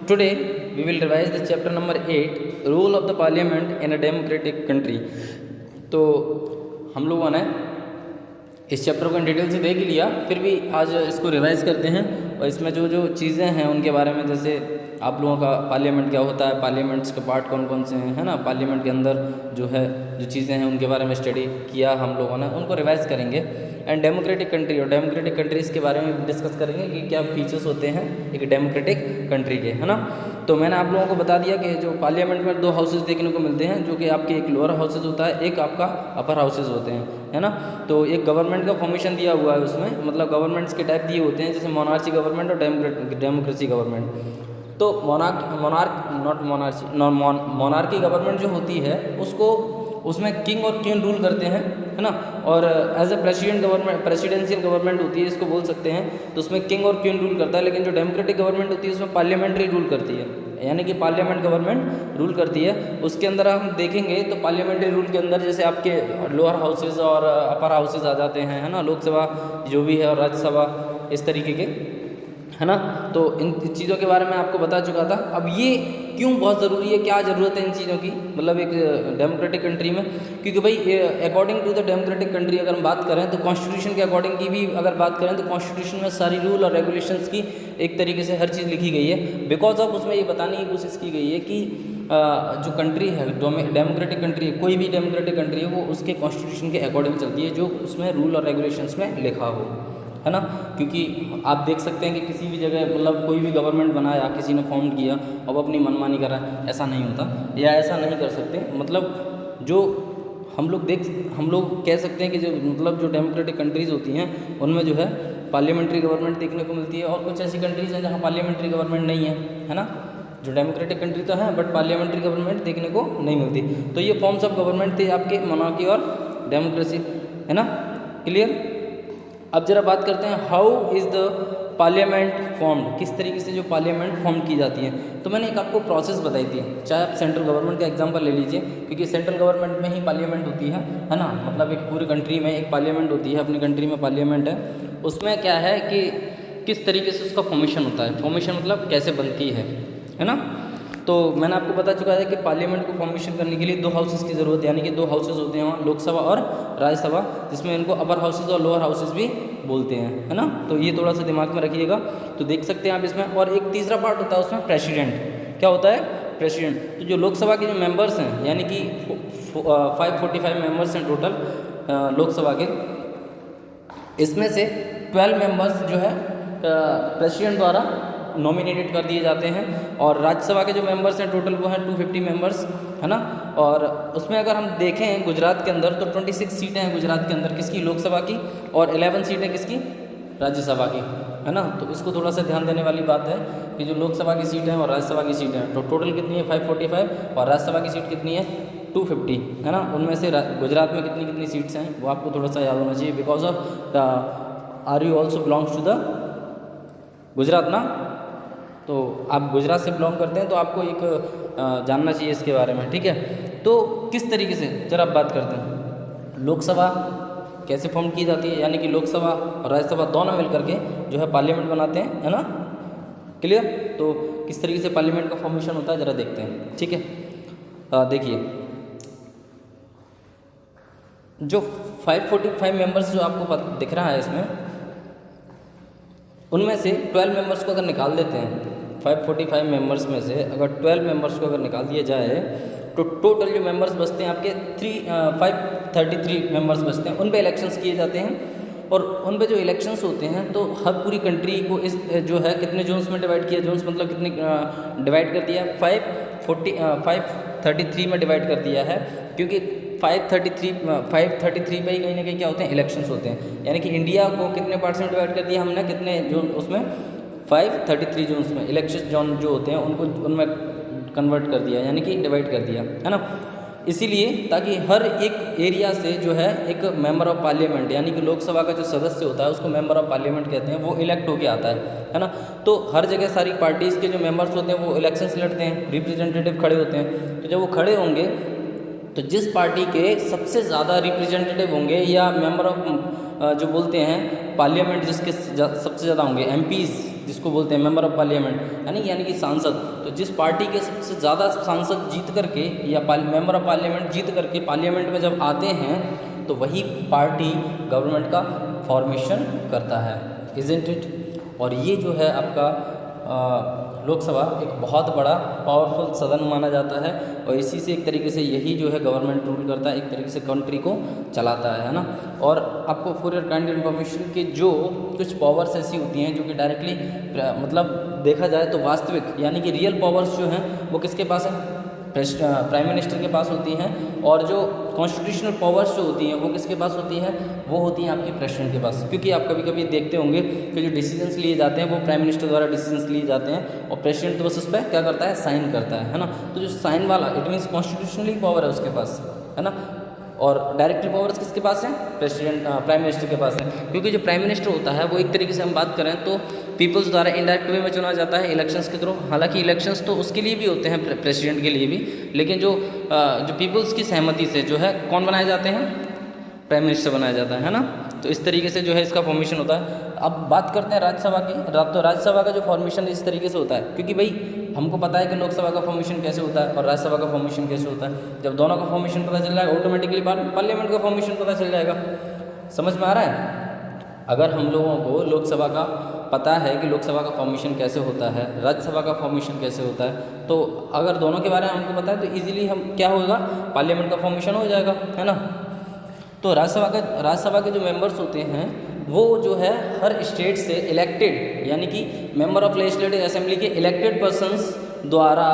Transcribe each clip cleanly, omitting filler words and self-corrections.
today we will revise the chapter number 8 role of the parliament in a democratic country। तो हम लोगों ने इस चैप्टर को इन डिटेल से देख लिया, फिर भी आज इसको रिवाइज करते हैं और इसमें जो जो चीज़ें हैं उनके बारे में, जैसे आप लोगों का पार्लियामेंट क्या होता है, पार्लियामेंट्स के पार्ट कौन कौन से हैं, है ना, पार्लियामेंट के अंदर जो है जो चीज़ें हैं उनके बारे में स्टडी किया हम लोगों ने, उनको रिवाइज करेंगे। एंड डेमोक्रेटिक कंट्री और डेमोक्रेटिक कंट्रीज़ के बारे में डिस्कस करेंगे कि क्या फीचर्स होते हैं एक डेमोक्रेटिक कंट्री के, है ना। तो मैंने आप लोगों को बता दिया कि जो पार्लियामेंट में दो हाउसेज देखने को मिलते हैं, जो कि आपके एक लोअर हाउसेज होता है, एक आपका अपर हाउसेज होते हैं, है ना। तो एक गवर्नमेंट का फॉर्मेशन दिया हुआ है उसमें, मतलब गवर्नमेंट्स के टाइप दिए होते हैं, जैसे मोनार्ची गवर्नमेंट और डेमोक्रेसी गवर्नमेंट। तो मोनार्की गवर्नमेंट जो होती है उसको उसमें किंग और क्वीन रूल करते हैं, है ना। और एज ए प्रेसिडेंशियल गवर्नमेंट होती है, इसको बोल सकते हैं, तो उसमें किंग और क्वीन रूल करता है। लेकिन जो डेमोक्रेटिक गवर्नमेंट होती है उसमें पार्लियामेंट्री रूल करती है, यानी कि पार्लियामेंट गवर्नमेंट रूल करती है। उसके अंदर हम देखेंगे तो पार्लियामेंट्री रूल के अंदर जैसे आपके लोअर हाउसेज और अपर हाउसेज आ जाते हैं, है ना, लोकसभा जो भी है और राज्यसभा, इस तरीके के, है ना। तो इन चीज़ों के बारे में आपको बता चुका था। अब ये क्यों बहुत ज़रूरी है, क्या ज़रूरत है इन चीज़ों की, मतलब एक डेमोक्रेटिक कंट्री में, क्योंकि भाई according to the democratic country अगर हम बात करें तो कॉन्स्टिट्यूशन के अकॉर्डिंग की भी अगर बात करें तो कॉन्स्टिट्यूशन में सारी रूल और रेगुलेशंस की एक तरीके से हर चीज़ लिखी गई है। बिकॉज ऑफ उसमें ये बताने की कोशिश की गई है कि जो कंट्री है डेमोक्रेटिक कंट्री है, कोई भी डेमोक्रेटिक कंट्री है, वो उसके कॉन्स्टिट्यूशन के अकॉर्डिंग चलती है, जो उसमें रूल और रेगुलेशंस में लिखा हो, है ना। क्योंकि आप देख सकते हैं कि किसी भी जगह मतलब कोई भी गवर्नमेंट बनाया, किसी ने फॉर्म किया, अब अपनी मनमानी कर रहा है, ऐसा नहीं होता, या ऐसा नहीं कर सकते। मतलब जो हम लोग कह सकते हैं कि जो मतलब जो डेमोक्रेटिक कंट्रीज़ होती हैं उनमें जो है पार्लियामेंट्री गवर्नमेंट देखने को मिलती है, और कुछ ऐसी कंट्रीज़ हैं जहाँ पार्लियामेंट्री गवर्नमेंट नहीं है ना। जो डेमोक्रेटिक कंट्री तो है बट पार्लियामेंट्री गवर्नमेंट देखने को नहीं मिलती। तो ये फॉर्म्स ऑफ गवर्नमेंट थे आपके मोनार्की और डेमोक्रेसी, है ना, क्लियर। अब जरा बात करते हैं how is the parliament formed, किस तरीके से जो पार्लियामेंट फॉर्म की जाती है। तो मैंने एक आपको प्रोसेस बताई थी, चाहे आप सेंट्रल गवर्नमेंट का एग्जांपल ले लीजिए, क्योंकि सेंट्रल गवर्नमेंट में ही पार्लियामेंट होती है ना, मतलब एक पूरी कंट्री में एक पार्लियामेंट होती है, अपनी कंट्री में पार्लियामेंट है। उसमें क्या है कि किस तरीके से उसका फॉर्मेशन होता है, फॉर्मेशन मतलब कैसे बनती है ना। तो मैंने आपको बता चुका है कि पार्लियामेंट को फॉर्मेशन करने के लिए दो हाउसेस की ज़रूरत है, यानी कि दो हाउसेस होते हैं वहाँ, लोकसभा और राज्यसभा, जिसमें इनको अपर हाउसेस और लोअर हाउसेस भी बोलते हैं, है ना। तो ये थोड़ा सा दिमाग में रखिएगा। तो देख सकते हैं आप इसमें, और एक तीसरा पार्ट होता है उसमें प्रेसिडेंट। क्या होता है? प्रेसिडेंट। तो जो लोकसभा के जो मेंबर्स हैं, यानी कि 545 मेंबर्स हैं टोटल लोकसभा के, इसमें से 12 मेंबर्स जो है प्रेसिडेंट द्वारा नॉमिनेटेड कर दिए जाते हैं, और राज्यसभा के जो मेंबर्स हैं टोटल वो हैं 250 मेंबर्स, है ना। और उसमें अगर हम देखें गुजरात के अंदर तो 26 सीटें हैं गुजरात के अंदर, किसकी? लोकसभा की, और 11 सीटें किसकी? राज्यसभा की, है ना। तो इसको थोड़ा सा ध्यान देने वाली बात है कि जो लोकसभा की सीटें हैं और राज्यसभा की सीटें हैं, तो टोटल कितनी है? 545, और राज्यसभा की सीट कितनी है? 250, है ना। उनमें से गुजरात में कितनी कितनी सीट्स हैं वो आपको थोड़ा सा याद होना चाहिए, because of are you also belongs to the Gujarat ना। तो आप गुजरात से बिलोंग करते हैं तो आपको एक जानना चाहिए इसके बारे में, ठीक है। तो किस तरीके से जरा बात करते हैं, लोकसभा कैसे फॉर्म की जाती है, यानी कि लोकसभा और राज्यसभा दोनों मिल करके जो है पार्लियामेंट बनाते हैं, है ना, क्लियर। तो किस तरीके से पार्लियामेंट का फॉर्मेशन होता है जरा देखते हैं, ठीक है। देखिए जो 545 मेंबर्स जो आपको दिख रहा है इसमें, उनमें से 12 मेंबर्स को अगर निकाल देते हैं, 545 मेंबर्स में से अगर 12 मेंबर्स को अगर निकाल दिया जाए तो टोटल जो मेंबर्स बचते हैं आपके 533 मेंबर्स बचते हैं। उन पे इलेक्शंस किए जाते हैं, और उन पे जो इलेक्शंस होते हैं तो हर पूरी कंट्री को इस जो है कितने जोन्स में डिवाइड किया, जोन्स मतलब कितने डिवाइड कर दिया, 533 में डिवाइड कर दिया है, क्योंकि 533 पे ही कहीं ना कहीं क्या होते हैं? इलेक्शंस होते हैं। यानी कि इंडिया को कितने पार्ट्स में डिवाइड कर दिया हमने, कितने जोन? उसमें 533 जोन्स में इलेक्शन जोन जो होते हैं उनको उनमें कन्वर्ट कर दिया, यानी कि डिवाइड कर दिया, है ना। इसीलिए ताकि हर एक एरिया से जो है एक मेंबर ऑफ पार्लियामेंट, यानी कि लोकसभा का जो सदस्य होता है उसको मेंबर ऑफ पार्लियामेंट कहते हैं, वो इलेक्ट होके आता है ना। तो हर जगह सारी पार्टीज़ के जो मेंबर्स होते हैं वो इलेक्शंस लड़ते हैं, रिप्रेजेंटेटिव खड़े होते हैं। तो जब वो खड़े होंगे तो जिस पार्टी के सबसे ज़्यादा रिप्रेजेंटेटिव होंगे या मेंबर ऑफ जो बोलते हैं पार्लियामेंट जिसके सबसे ज़्यादा होंगे, एमपीज़ जिसको बोलते हैं मेंबर ऑफ पार्लियामेंट यानी कि सांसद, तो जिस पार्टी के सबसे ज़्यादा सांसद जीत करके या मेंबर ऑफ पार्लियामेंट जीत करके पार्लियामेंट में जब आते हैं तो वही पार्टी गवर्नमेंट का फॉर्मेशन करता है, इज़न्ट इट। और ये जो है आपका लोकसभा एक बहुत बड़ा पावरफुल सदन माना जाता है और इसी से एक तरीके से यही जो है गवर्नमेंट रूल करता है, एक तरीके से कंट्री को चलाता है ना। और आपको फॉर योर काइंड इन्फॉर्मेशन के जो कुछ पावर्स ऐसी होती हैं जो कि डायरेक्टली मतलब देखा जाए तो वास्तविक यानी कि रियल पावर्स जो हैं वो किसके पास है, प्राइम मिनिस्टर के पास होती हैं। और जो कॉन्स्टिट्यूशनल पावर्स जो होती हैं वो किसके पास होती हैं, वो होती हैं आपकी प्रेसिडेंट के पास। क्योंकि आप कभी कभी देखते होंगे कि जो डिसीजंस लिए जाते हैं वो प्राइम मिनिस्टर द्वारा डिसीजंस लिए जाते हैं और प्रेसिडेंट तो बस उस पर क्या करता है, साइन करता है ना। तो जो साइन वाला इट मीन्स कॉन्स्टिट्यूशनली पावर है उसके पास, है ना। और डायरेक्टली पावर्स किसके पास है, प्राइम मिनिस्टर के पास है। क्योंकि जो प्राइम मिनिस्टर होता है वो एक तरीके से हम बात करें तो पीपल्स द्वारा इनडायरेक्ट वे में चुना जाता है इलेक्शंस के थ्रू। हालांकि इलेक्शंस तो उसके लिए भी होते हैं, प्रेसिडेंट के लिए भी, लेकिन जो पीपल्स की सहमति से जो है कौन बनाए जाते हैं, प्राइम मिनिस्टर बनाया जाता है ना। तो इस तरीके से जो है इसका फॉर्मेशन होता है। अब बात करते हैं राज्यसभा की। तो राज्यसभा का जो फॉर्मेशन इस तरीके से होता है, क्योंकि भाई हमको पता है कि लोकसभा का फॉर्मेशन कैसे होता है और राज्यसभा का फॉर्मेशन कैसे होता है। जब दोनों का फॉर्मेशन पता चल जाएगा ऑटोमेटिकली पार्लियामेंट का फॉर्मेशन पता चल जाएगा। समझ में आ रहा है। अगर हम लोगों को लोकसभा का पता है कि लोकसभा का फॉर्मेशन कैसे होता है, राज्यसभा का फॉर्मेशन कैसे होता है, तो अगर दोनों के बारे में हमको पता है तो इजीली हम क्या होगा, पार्लियामेंट का फॉर्मेशन हो जाएगा, है ना। तो राज्यसभा के जो मेंबर्स होते हैं वो जो है हर स्टेट से इलेक्टेड यानी कि मेंबर ऑफ लेजिस्लेटिव असेंबली के इलेक्टेड पर्सन्स द्वारा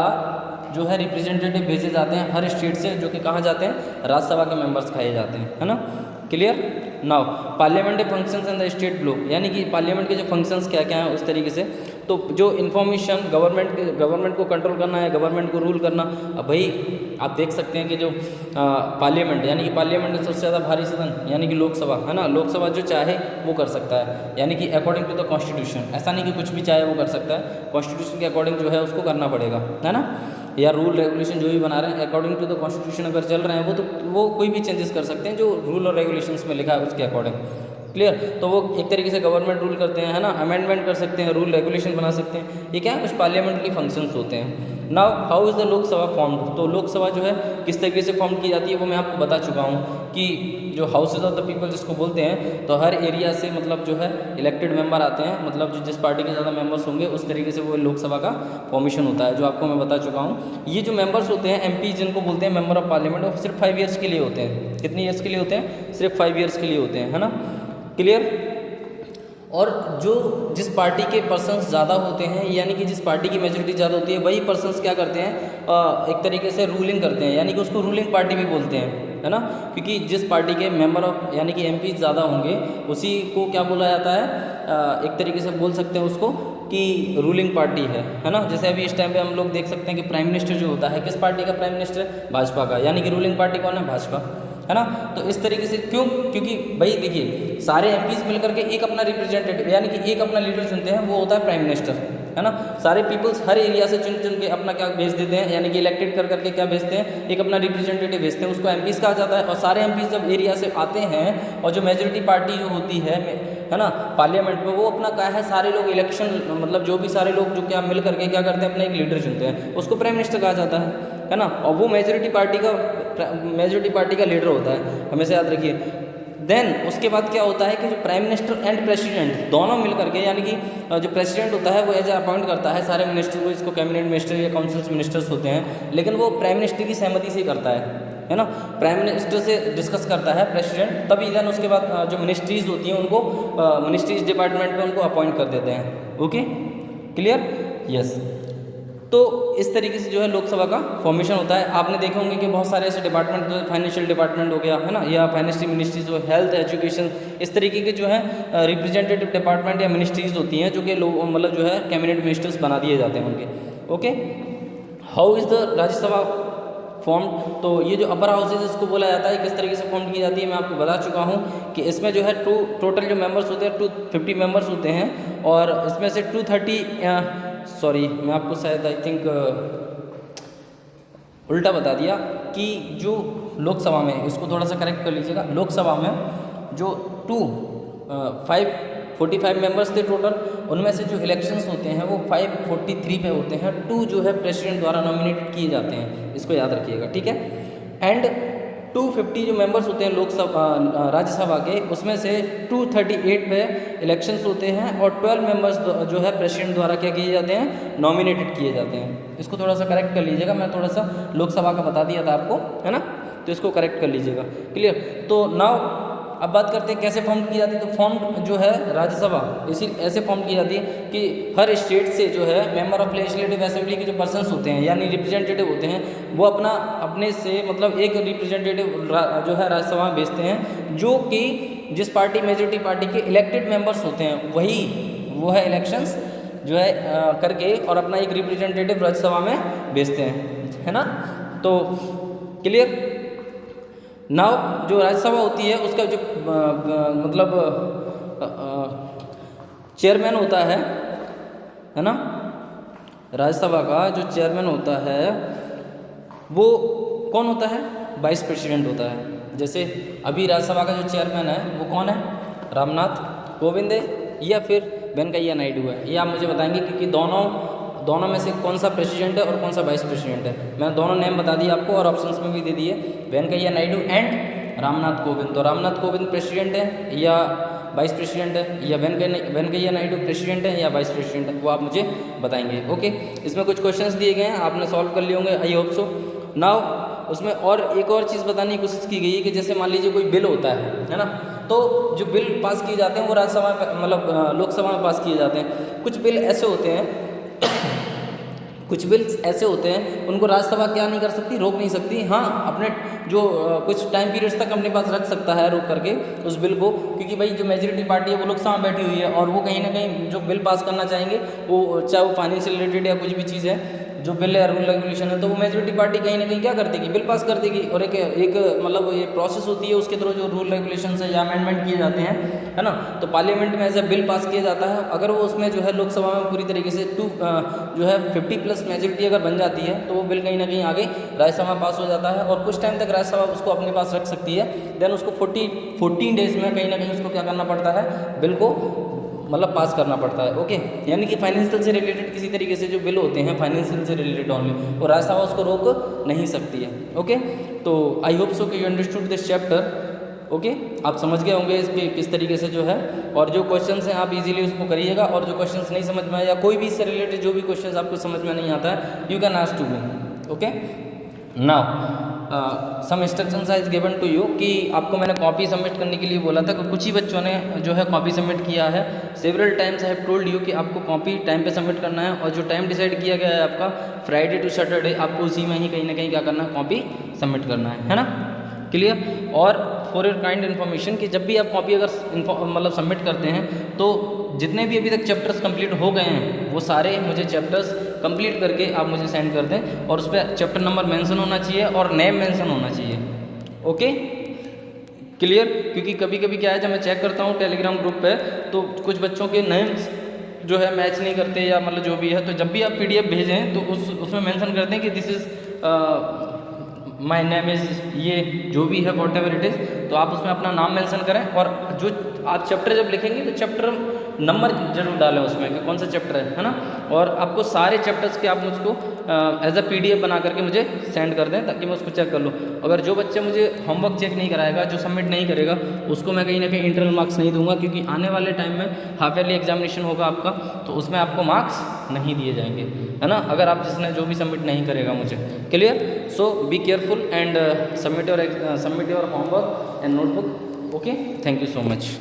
जो है रिप्रेजेंटेटिव भेजे जाते हैं हर स्टेट से, जो कि कहाँ जाते हैं, राज्यसभा के मेंबर्स खाए जाते हैं, है ना। Clear. Now parliamentary functions in the state block, यानी कि पार्लियामेंट के जो फंक्शंस क्या क्या हैं उस तरीके से। तो जो इन्फॉर्मेशन गवर्नमेंट को कंट्रोल करना है, गवर्नमेंट को रूल करना। अब भाई आप देख सकते हैं कि जो पार्लियामेंट यानी कि पार्लियामेंट में सबसे ज़्यादा भारी सदन यानी कि लोकसभा, है ना। लोकसभा जो चाहे वो कर सकता है, यानी कि अकॉर्डिंग टू द कॉन्स्टिट्यूशन। ऐसा नहीं कि कुछ भी चाहे वो कर सकता है, कॉन्स्टिट्यूशन के अकॉर्डिंग जो है उसको करना पड़ेगा, है ना। या रूल रेगुलेशन जो भी बना रहे हैं अकॉर्डिंग टू द कॉन्स्टिट्यूशन अगर चल रहे हैं वो कोई भी चेंजेस कर सकते हैं जो रूल और रेगुलेशंस में लिखा है उसके अकॉर्डिंग। क्लियर। तो वो एक तरीके से गवर्नमेंट रूल करते हैं, है ना, अमेंडमेंट कर सकते हैं, रूल रेगुलेशन बना सकते हैं। ये क्या है, कुछ पार्लियामेंट्री फंक्शंस होते हैं। Now how is the Lok Sabha formed. तो लोकसभा जो है किस तरीके से फॉर्म की जाती है वो मैं आपको बता चुका हूँ कि जो हाउसेज ऑफ द पीपल जिसको बोलते हैं, तो हर एरिया से मतलब जो है इलेक्टेड मेंबर आते हैं, मतलब जो जिस पार्टी के ज़्यादा मेंबर्स होंगे उस तरीके से वो लोकसभा का फॉर्मेशन होता है, जो आपको मैं बता चुका हूँ। ये जो मेंबर्स होते हैं एमपी जिनको बोलते हैं मेंबर ऑफ पार्लियामेंट, वो सिर्फ 5 ईयर्स के लिए होते हैं। कितने ईयर्स के लिए होते हैं, सिर्फ 5 ईयर्स के लिए होते हैं, है ना। क्लियर। और जो जिस पार्टी के पर्सन्स ज़्यादा होते हैं यानी कि जिस पार्टी की मेजोरिटी ज़्यादा होती है वही पर्सन्स क्या करते हैं, एक तरीके से रूलिंग करते हैं, यानी कि उसको रूलिंग पार्टी भी बोलते हैं, है ना। क्योंकि जिस पार्टी के मेंबर ऑफ यानी कि एमपी ज़्यादा होंगे उसी को क्या बोला जाता है, एक तरीके से बोल सकते हैं उसको कि रूलिंग पार्टी है ना। जैसे अभी इस टाइम पे हम लोग देख सकते हैं कि प्राइम मिनिस्टर जो होता है किस पार्टी का प्राइम मिनिस्टर, भाजपा का, यानी कि रूलिंग पार्टी कौन है, भाजपा, है ना। तो इस तरीके से क्यों, क्योंकि भाई देखिए सारे एमपीज मिलकर के एक अपना रिप्रेजेंटेटिव यानी कि एक अपना लीडर चुनते हैं, वो होता है प्राइम मिनिस्टर, है ना। सारे पीपल्स हर एरिया से चुन चुन के अपना क्या भेज देते हैं, यानी कि इलेक्टेड कर करके क्या भेजते हैं, एक अपना रिप्रेजेंटेटिव भेजते हैं, उसको एमपीज कहा जाता है। और सारे एमपीज जब एरिया से आते हैं और जो मेजोरिटी पार्टी जो होती है ना पार्लियामेंट में, वो अपना क्या है, सारे लोग इलेक्शन मतलब जो भी सारे लोग जो क्या मिल करके क्या करते हैं, अपना एक लीडर चुनते हैं, उसको प्राइम मिनिस्टर कहा जाता है ना। और वो मेजोरिटी पार्टी का लीडर होता है, हमेशा याद रखिए। देन उसके बाद क्या होता है कि जो प्राइम मिनिस्टर एंड प्रेसिडेंट दोनों मिल करके, यानी कि जो प्रेसिडेंट होता है वो एज अपॉइंट करता है सारे मिनिस्टर को, इसको कैबिनेट मिनिस्टर या काउंसिल मिनिस्टर्स होते हैं, लेकिन वो प्राइम मिनिस्टर की सहमति से करता है ना। प्राइम मिनिस्टर से डिस्कस करता है प्रेसिडेंट, तभी देन उसके बाद जो मिनिस्ट्रीज होती हैं उनको मिनिस्ट्रीज डिपार्टमेंट में उनको अपॉइंट कर देते हैं। Okay, clear, yes. तो इस तरीके से जो है लोकसभा का फॉर्मेशन होता है। आपने देखे होंगे कि बहुत सारे ऐसे डिपार्टमेंट, जो फाइनेंशियल डिपार्टमेंट हो गया, है ना, या फाइनेंशियल मिनिस्ट्रीज हो, हेल्थ, एजुकेशन, इस तरीके के जो है रिप्रेजेंटेटिव डिपार्टमेंट या मिनिस्ट्रीज होती हैं, जो कि लोग मतलब जो है कैबिनेट मिनिस्टर्स बना दिए जाते हैं उनके। Okay, how is the Rajya Sabha form. तो ये जो अपर हाउस है इसको बोला जाता है, किस तरीके से फॉर्म की जाती है मैं आपको बता चुका हूँ कि इसमें जो है टोटल जो मेंबर्स होते हैं 250 मेंबर्स होते हैं, और इसमें से 230 मैं आपको शायद आई थिंक उल्टा बता दिया कि जो लोकसभा में, इसको थोड़ा सा करेक्ट कर लीजिएगा, लोकसभा में जो 545 मेंबर्स थे टोटल, उनमें से जो इलेक्शंस होते हैं वो 543 पे होते हैं, 2 जो है प्रेसिडेंट द्वारा नॉमिनेटेड किए जाते हैं, इसको याद रखिएगा, ठीक है। एंड 250 जो मेंबर्स होते हैं लोकसभा राज्यसभा के, उसमें से 238 पे इलेक्शंस होते हैं और 12 मेंबर्स जो है प्रेसिडेंट द्वारा क्या किए जाते हैं, नॉमिनेटेड किए जाते हैं। इसको थोड़ा सा करेक्ट कर लीजिएगा, मैं थोड़ा सा लोकसभा का बता दिया था आपको, है ना, तो इसको करेक्ट कर लीजिएगा, क्लियर। तो नाउ अब बात करते हैं कैसे फॉर्म की जाती है। तो फॉर्म जो है राज्यसभा इसी ऐसे फॉर्म की जाती है कि हर स्टेट से जो है मेंबर ऑफ लेजिस्लेटिव असेंबली के जो पर्सन्स होते हैं यानी रिप्रेजेंटेटिव होते हैं, वो अपने से मतलब एक रिप्रेजेंटेटिव जो है राज्यसभा में भेजते हैं, जो कि जिस पार्टी मेजोरिटी पार्टी के इलेक्टेड मेंबर्स होते हैं वो है इलेक्शंस जो है करके और अपना एक रिप्रेजेंटेटिव राज्यसभा में भेजते हैं, है ना। तो क्लियर। नाउ जो राज्यसभा होती है उसका जो मतलब चेयरमैन होता है ना, राज्यसभा का जो चेयरमैन होता है वो कौन होता है, वाइस प्रेसिडेंट होता है। जैसे अभी राज्यसभा का जो चेयरमैन है वो कौन है, रामनाथ कोविंद है या फिर वेंकैया नायडू है, ये आप मुझे बताएंगे, क्योंकि दोनों में से कौन सा प्रेसिडेंट है और कौन सा वाइस प्रेसिडेंट है। मैंने दोनों नेम बता दिए आपको और ऑप्शंस में भी दे दिए, वेंकैया नायडू एंड रामनाथ कोविंद। तो रामनाथ कोविंद प्रेसिडेंट है या वाइस प्रेसिडेंट है, या वेंकैया नायडू प्रेसिडेंट है या वाइस प्रेसिडेंट है, वो आप मुझे बताएंगे। ओके, इसमें कुछ क्वेश्चंस दिए गए हैं, आपने सॉल्व कर लिए होंगे, आई होप सो। नाउ उसमें और एक और चीज़ बताने की कोशिश की गई है कि जैसे मान लीजिए कोई बिल होता है ना, तो जो बिल पास किए जाते हैं वो राज्यसभा में मतलब लोकसभा में पास किए जाते हैं। कुछ बिल ऐसे होते हैं कुछ बिल्स ऐसे होते हैं उनको राज्यसभा क्या नहीं कर सकती, रोक नहीं सकती। हाँ, अपने जो कुछ टाइम पीरियड्स तक अपने पास रख सकता है रोक करके उस बिल को, क्योंकि भाई जो मेजोरिटी पार्टी है वो लोकसभा में बैठी हुई है और वो कहीं ना कहीं जो बिल पास करना चाहेंगे वो चाहे वो फाइनेंस से रिलेटेड या कुछ भी चीज़ है, जो बिल है रूल रेगुलेशन है, तो वो मेजोरिटी पार्टी कहीं ना कहीं क्या कर देगी, बिल पास कर देगी। और एक मतलब ये प्रोसेस होती है, उसके थ्रू जो रूल रेगुलेशन है या अमेंडमेंट किए जाते हैं, है ना। तो पार्लियामेंट में ऐसा बिल पास किया जाता है, अगर वो उसमें जो है लोकसभा में पूरी तरीके से जो है 50+ मेजोरिटी अगर बन जाती है तो वो बिल कहीं ना कहीं आगे राज्यसभा में पास हो जाता है और कुछ टाइम तक राज्यसभा उसको अपने पास रख सकती है। देन उसको 14 डेज में कहीं ना कहीं उसको क्या करना पड़ता है, बिल को मतलब पास करना पड़ता है। ओके, यानी कि फाइनेंशियल से रिलेटेड किसी तरीके से जो बिल होते हैं फाइनेंशियल से रिलेटेड ओनली, और राज्यसभा उसको रोक नहीं सकती है। ओके, तो आई होप सो कि you understood this chapter. Okay, आप समझ गए होंगे इसके किस तरीके से जो है, और जो क्वेश्चंस हैं आप इजीली उसको करिएगा, और जो क्वेश्चंस नहीं समझ में आए या कोई भी इससे रिलेटेड जो भी क्वेश्चंस आपको समझ में नहीं आता है, you can ask to me. Okay, now some instructions is given to you कि आपको मैंने कॉपी सबमिट करने के लिए बोला था कि कुछ ही बच्चों ने जो है कॉपी सबमिट किया है। Several times I have told you कि आपको कॉपी टाइम पे सबमिट करना है, और जो टाइम डिसाइड किया गया है आपका फ्राइडे टू सैटरडे, आपको उसी में ही कहीं ना कहीं क्या करना है, कॉपी सबमिट करना है ना। क्लियर। और फॉर योर काइंड इन्फॉर्मेशन कि जब भी आप कॉपी अगर मतलब सबमिट करते हैं तो जितने भी अभी तक चैप्टर्स कंप्लीट हो गए हैं वो सारे मुझे चैप्टर्स कंप्लीट करके आप मुझे सेंड कर दें, और उस पर चैप्टर नंबर मेंशन होना चाहिए और नेम मेंशन होना चाहिए। Okay, clear. क्योंकि कभी कभी क्या है, जब मैं चेक करता हूँ टेलीग्राम ग्रुप पे तो कुछ बच्चों के नेम्स जो है मैच नहीं करते या मतलब जो भी है, तो जब भी आप PDF भेजें तो उसमें मेंशन करते हैं कि this is my name is ये जो भी है वॉट एवर इट इज़, तो आप उसमें अपना नाम मेंशन करें, और जो आप चैप्टर जब लिखेंगे तो चैप्टर नंबर जरूर डालें उसमें कि कौन सा चैप्टर है ना। और आपको सारे चैप्टर्स के आप मुझको एज अ PDF बना करके मुझे सेंड कर दें ताकि मैं उसको चेक कर लूँ। अगर जो बच्चे मुझे होमवर्क चेक नहीं कराएगा, जो सबमिट नहीं करेगा, उसको मैं कहीं ना कहीं इंटरनल मार्क्स नहीं दूंगा, क्योंकि आने वाले टाइम में हाफ ईयरली एग्जामिनेशन होगा आपका, तो उसमें आपको मार्क्स नहीं दिए जाएंगे, है ना, अगर आप जिसने जो भी सबमिट नहीं करेगा मुझे। Clear. So be careful and submit your homework and notebook. Okay, thank you so much.